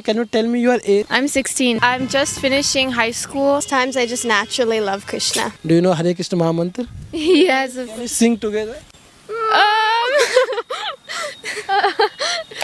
can you tell me your age? I'm 16. I'm just finishing high school. Times I just naturally love Krishna. Do you know Hare Krishna Mahamantra? Yes. Can we sing together? Um,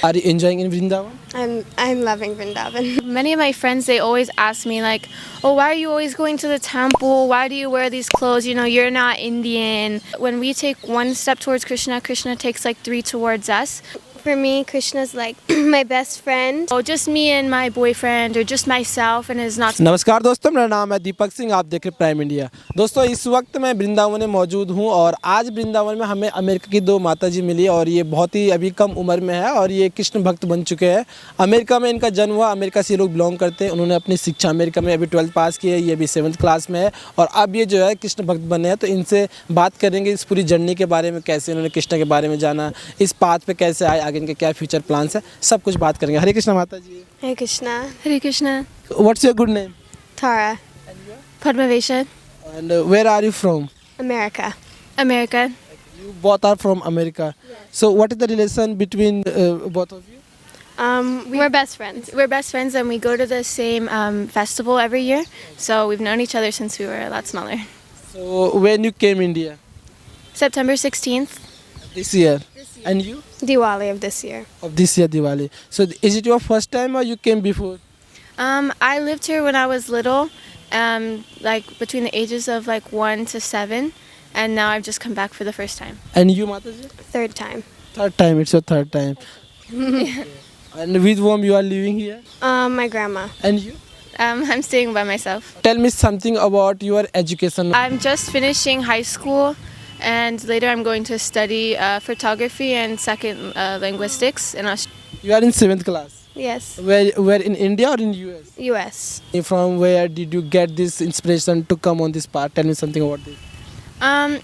Are you enjoying in Vrindavan? I'm loving Vrindavan. Many of my friends, they always ask me like, oh, why are you always going to the temple? Why do you wear these clothes? You know, you're not Indian. When we take one step towards Krishna, Krishna takes like 3 towards us. For me, Krishna's like my best friend. Oh, just me and my boyfriend or just myself and is not. नमस्कार दोस्तों, मेरा नाम है दीपक सिंह, आप देख रहे हैं prime India. दोस्तों इस वक्त मैं वृंदावन में मौजूद हूं और आज वृंदावन में हमें अमेरिका की 2 माताजी मिली और ये बहुत ही अभी कम उम्र में है और ये कृष्ण भक्त बन चुके हैं। अमेरिका में इनका जन्म हुआ, अमेरिका से ये लोग बिलोंग करते हैं। उन्होंने अपनी शिक्षा अमेरिका में अभी 12th पास की है, ये अभी 7th क्लास में है और अब ये जो है कृष्ण भक्त बने हैं। तो इनसे बात करेंगे इस पूरी जर्नी के बारे में, कैसे इन्होंने कृष्ण के बारे में जाना, इस पाथ पे कैसे आए, आगे इनके क्या फ्यूचर प्लान्स है, सब कुछ बात करेंगे। हरे कृष्णा माता जी। Hey Krishna. Hare Krishna. What's your good name? Tara. Padmavesha. And where are you from? America. America. You both are from America. So what is the relation between both of you? We're best friends. We're best friends and we go to the same festival every year. So we've known each other since we were a lot smaller. So when you came India? September 16th. This year. And you? Diwali of this year. Of this year Diwali. So is it your first time or you came before? I lived here when I was little, like between the ages of like 1 to 7, and now I've just come back for the first time. And you Mataji? Third time. Third time, it's your third time. And with whom you are living here? My grandma. And you? I'm staying by myself. Tell me something about your education. I'm just finishing high school, and later I'm going to study photography and second linguistics in Australia. You are in 7th class. Yes. Where in India or in US? US. From where did you get this inspiration to come on this path? Tell me something about this.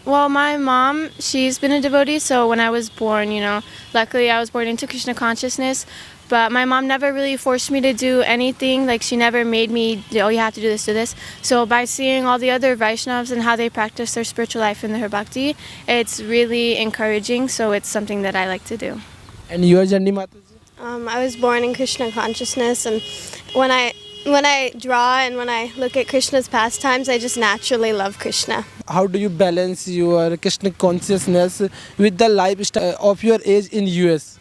Well, my mom, she's been a devotee, so when I was born, you know, luckily I was born into Krishna consciousness, but my mom never really forced me to do anything. Like, she never made me, oh, you have to do this, do this. So by seeing all the other Vaishnavas and how they practice their spiritual life and their bhakti, it's really encouraging, so it's something that I like to do. And your journey, Mataji? I was born in Krishna consciousness, and when I draw and when I look at Krishna's pastimes, I just naturally love Krishna. How do you balance your Krishna consciousness with the lifestyle of your age in US?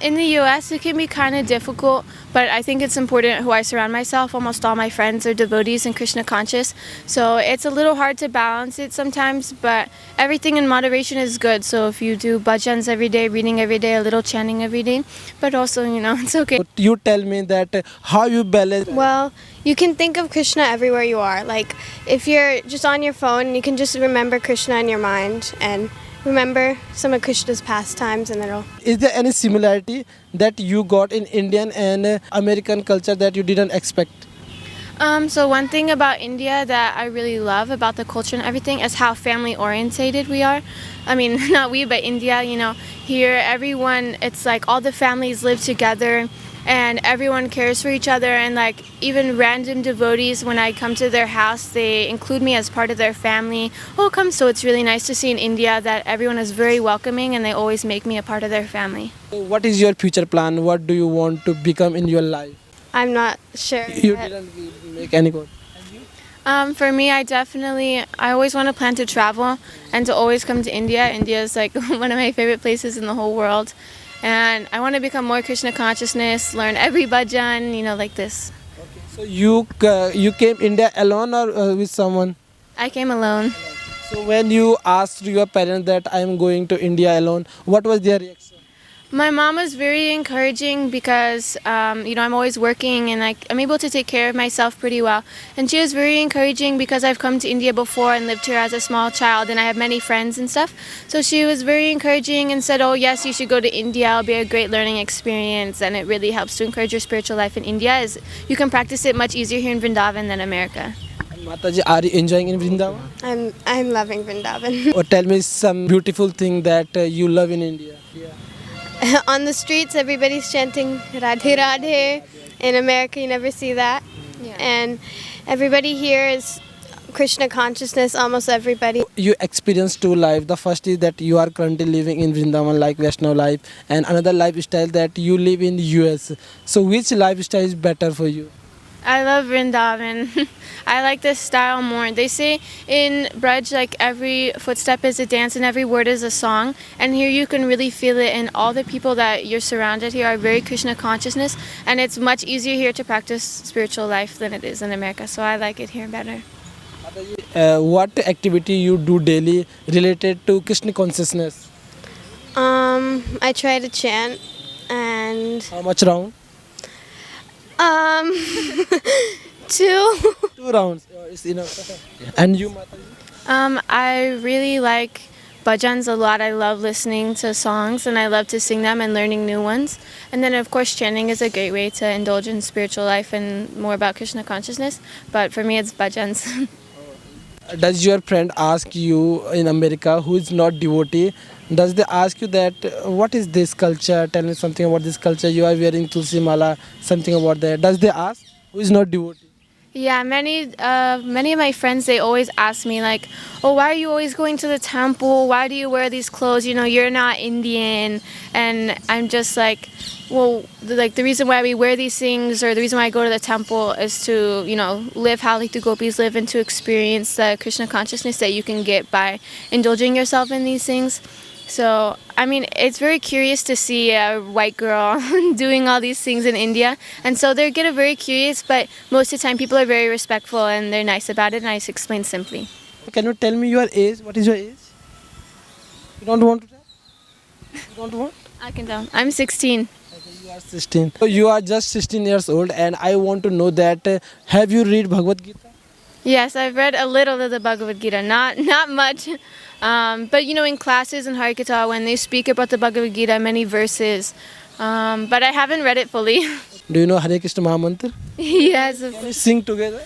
In the US, it can be kind of difficult, but I think it's important who I surround myself. Almost all my friends are devotees and Krishna conscious, so it's a little hard to balance it sometimes, but everything in moderation is good. So if you do bhajans every day, reading every day, a little chanting every day, but also, you know, it's okay. You tell me that how you balance. Well, you can think of Krishna everywhere you are. Like, if you're just on your phone, you can just remember Krishna in your mind and remember some of Krishna's pastimes, and it'll... Is there any similarity that you got in Indian and American culture that you didn't expect? So one thing about India that I really love about the culture and everything is how family orientated we are. I mean, not we, but India, you know, here everyone, it's like all the families live together and everyone cares for each other, and like even random devotees, when I come to their house, they include me as part of their family. Oh, come. So it's really nice to see in India that everyone is very welcoming and they always make me a part of their family. What is your future plan? What do you want to become in your life? I'm not sure. You yet. didn't make any goal. For me, I always want to plan to travel and to always come to India. India is like one of my favorite places in the whole world. And I want to become more Krishna consciousness, learn every bhajan, you know, like this. Okay. So you came India alone or with someone? I came alone. So when you asked your parents that I am going to India alone, what was their reaction? My mom was very encouraging because, you know, I'm always working and I'm able to take care of myself pretty well. And she was very encouraging because I've come to India before and lived here as a small child and I have many friends and stuff. So she was very encouraging and said, oh yes, you should go to India. It'll be a great learning experience and it really helps to encourage your spiritual life in India. Is you can practice it much easier here in Vrindavan than America. Mataji, are you enjoying in Vrindavan? I'm loving Vrindavan. Or tell me some beautiful thing that you love in India. Yeah. On the streets, everybody's chanting Radhe Radhe. In America, you never see that. Yeah. And everybody here is Krishna consciousness, almost everybody. You experience two life. The first is that you are currently living in Vrindavan like Vaishnav life, and another lifestyle that you live in US. So which lifestyle is better for you? I love Vrindavan. I like this style more. They say in Braj, like every footstep is a dance and every word is a song. And here you can really feel it, and all the people that you're surrounded here are very Krishna consciousness. And it's much easier here to practice spiritual life than it is in America. So I like it here better. What activity you do daily related to Krishna consciousness? I try to chant and How much round? um, 2. 2 rounds. It's enough. And you, Mataji? I really like bhajans a lot. I love listening to songs and I love to sing them and learning new ones. And then of course chanting is a great way to indulge in spiritual life and more about Krishna consciousness. But for me it's bhajans. Does your friend ask you in America who is not devotee, does they ask you that what is this culture, tell me something about this culture, you are wearing tulsi mala, something about that? Does they ask who is not devotee? Yeah, many of my friends, they always ask me like, oh, why are you always going to the temple? Why do you wear these clothes? You know, you're not Indian. And I'm just like, well, the reason why we wear these things, or the reason why I go to the temple, is to, you know, live how like the gopis live and to experience the Krishna consciousness that you can get by indulging yourself in these things. So, I mean, it's very curious to see a white girl doing all these things in India. And so they get very curious, but most of the time people are very respectful and they're nice about it, and I just explain simply. Can you tell me your age? What is your age? You don't want to tell? You don't want? I can tell. I'm 16. Okay, you are 16. So you are just 16 years old, and I want to know that have you read Bhagavad Gita? Yes, I've read a little of the Bhagavad Gita, not much. But you know, in classes in Harikatha, when they speak about the Bhagavad Gita, many verses. But I haven't read it fully. Do you know Hare Krishna Mahamantra? Yes. Can we sing together?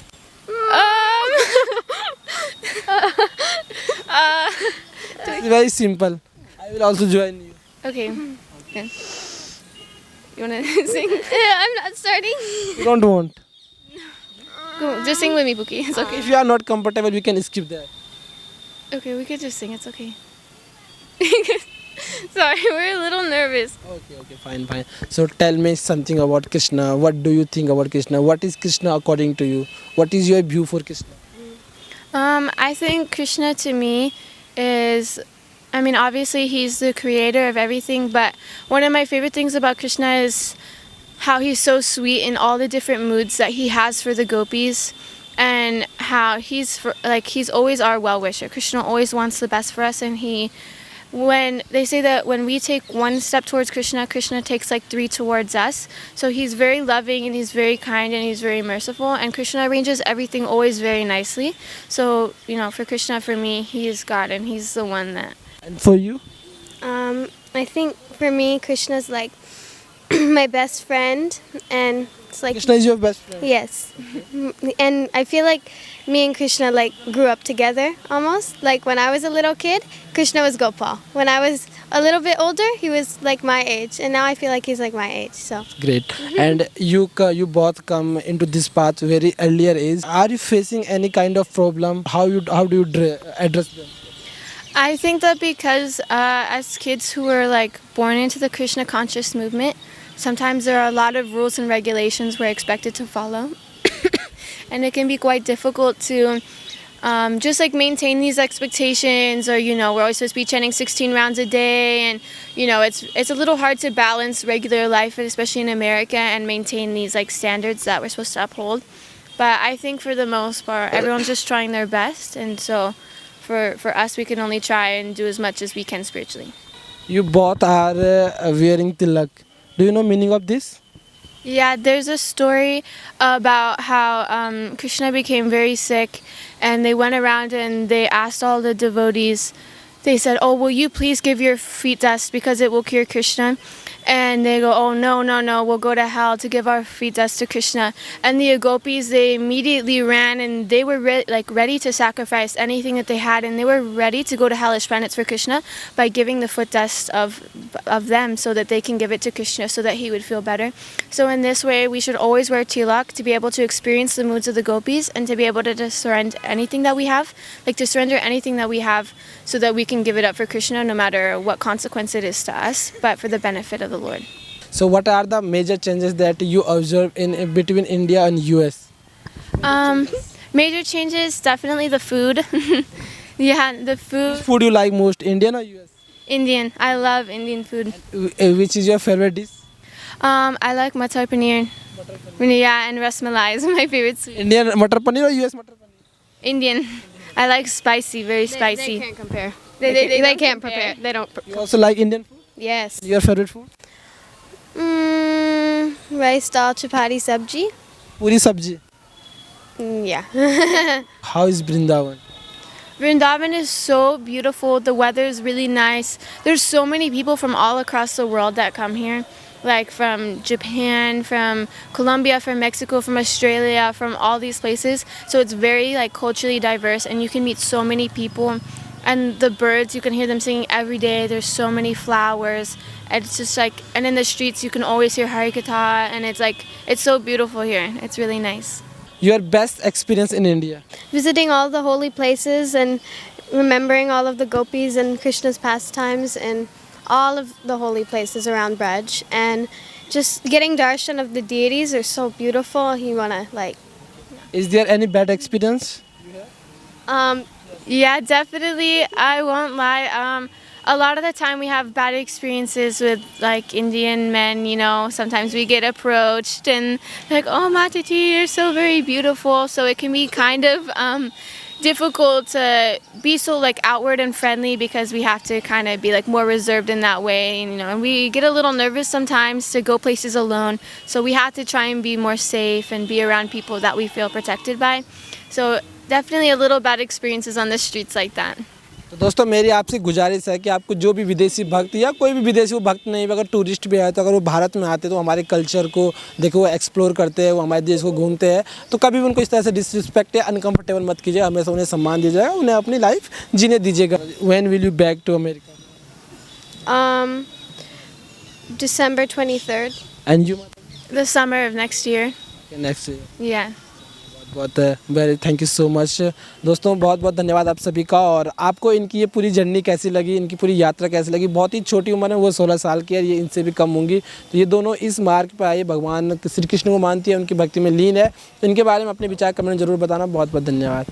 It's very simple. I will also join you. Okay. Okay. You wanna sing? I'm not starting. You don't want. Go, just sing with me, Buki. It's okay. If you are not comfortable, we can skip that. Okay, we could just sing. It's okay. Sorry, we're a little nervous. Okay, fine. So tell me something about Krishna. What do you think about Krishna? What is Krishna according to you? What is your view for Krishna? I think Krishna to me is, I mean, obviously he's the creator of everything, but one of my favorite things about Krishna is how he's so sweet in all the different moods that he has for the gopis, and how he's always our well-wisher. Krishna always wants the best for us, and when they say that when we take one step towards Krishna, Krishna takes like 3 towards us. So he's very loving and he's very kind and he's very merciful, and Krishna arranges everything always very nicely. So, you know, for Krishna, for me, he is God and he's the one that... And for you? I think for me, Krishna's like my best friend, and it's like Krishna is your best friend? yes. And I feel like me and Krishna like grew up together almost. Like when I was a little kid, Krishna was Gopal. When I was a little bit older, he was like my age, and now I feel like he's like my age. So great. And you both come into this path very earlier age. Are you facing any kind of problem? How do you address them? I think that because as kids who were like born into the Krishna conscious movement, sometimes there are a lot of rules and regulations we're expected to follow. And it can be quite difficult to just like maintain these expectations, or, you know, we're always supposed to be chanting 16 rounds a day, and, you know, it's a little hard to balance regular life, especially in America, and maintain these like standards that we're supposed to uphold. But I think for the most part, everyone's just trying their best, and so for us, we can only try and do as much as we can spiritually. You both are wearing tilak. Do you know meaning of this? Yeah, there's a story about how Krishna became very sick, and they went around and they asked all the devotees, they said, oh, will you please give your feet dust because it will cure Krishna? and they go, oh no, no, no, we'll go to hell to give our free dust to Krishna. And the gopis, they immediately ran, and they were ready to sacrifice anything that they had, and they were ready to go to hellish planets for Krishna by giving the foot dust of them so that they can give it to Krishna so that he would feel better. So in this way, we should always wear tilak to be able to experience the moods of the gopis and to be able to surrender anything that we have, so that we can give it up for Krishna no matter what consequence it is to us, but for the benefit of the Lord. So what are the major changes that you observe in between India and US? Major changes, definitely the food. Yeah, the food. Which food you like most, Indian or US? Indian. I love Indian food. Which is your favorite dish? I like matar paneer. Yeah, and ras malai is my favorite sweet. Indian matar paneer or US matar paneer? Indian. I like spicy, very spicy. They can't compare. They They don't can't compare. prepare. They don't. You also like Indian food? Yes. Your favorite food? Rice, dal, chapati, sabji. Puri sabji. Yeah. How is Vrindavan? Vrindavan is so beautiful. The weather is really nice. There's so many people from all across the world that come here, like from Japan, from Colombia, from Mexico, from Australia, from all these places. So it's very culturally diverse, and you can meet so many people. And the birds, you can hear them singing every day. There's so many flowers. And it's just and in the streets you can always hear Harikatha, and it's so beautiful here. It's really nice. Your best experience in India? Visiting all the holy places and remembering all of the gopis and Krishna's pastimes and all of the holy places around Braj, and just getting darshan of the deities are so beautiful. You wanna Is there any bad experience? Yeah, definitely. I won't lie. A lot of the time we have bad experiences with Indian men, sometimes we get approached and oh Matati, you're so very beautiful. So it can be kind of difficult to be so outward and friendly, because we have to kind of be more reserved in that way, and we get a little nervous sometimes to go places alone. So we have to try and be more safe and be around people that we feel protected by. So definitely a little bad experiences on the streets like that. तो दोस्तों मेरी आपसे गुजारिश है कि आपको जो भी विदेशी भक्त या कोई भी विदेशी वो भक्त नहीं, अगर टूरिस्ट भी आए तो अगर वो भारत में आते तो हमारे कल्चर को देखो, वो एक्सप्लोर करते हैं, वो हमारे देश को घूमते हैं, तो कभी भी उनको इस तरह से डिसरिस्पेक्ट या अनकंफर्टेबल मत कीजिए। हमेशा उन्हें सम्मान दीजिएगा, उन्हें अपनी लाइफ जीने दीजिएगा। When will you back to America? December 23rd. And you? The summer of next year. Next year. Yeah. बहुत very thank you so much. दोस्तों बहुत बहुत धन्यवाद आप सभी का। और आपको इनकी ये पूरी जर्नी कैसी लगी, इनकी पूरी यात्रा कैसी लगी? बहुत ही छोटी उम्र है, वो 16 साल की है, ये इनसे भी कम होंगी। तो ये दोनों इस मार्ग पर आए, भगवान श्री कृष्ण को मानती है, उनकी भक्ति में लीन है। तो इनके बारे में अपने विचार कमेंट जरूर बताना। बहुत बहुत धन्यवाद।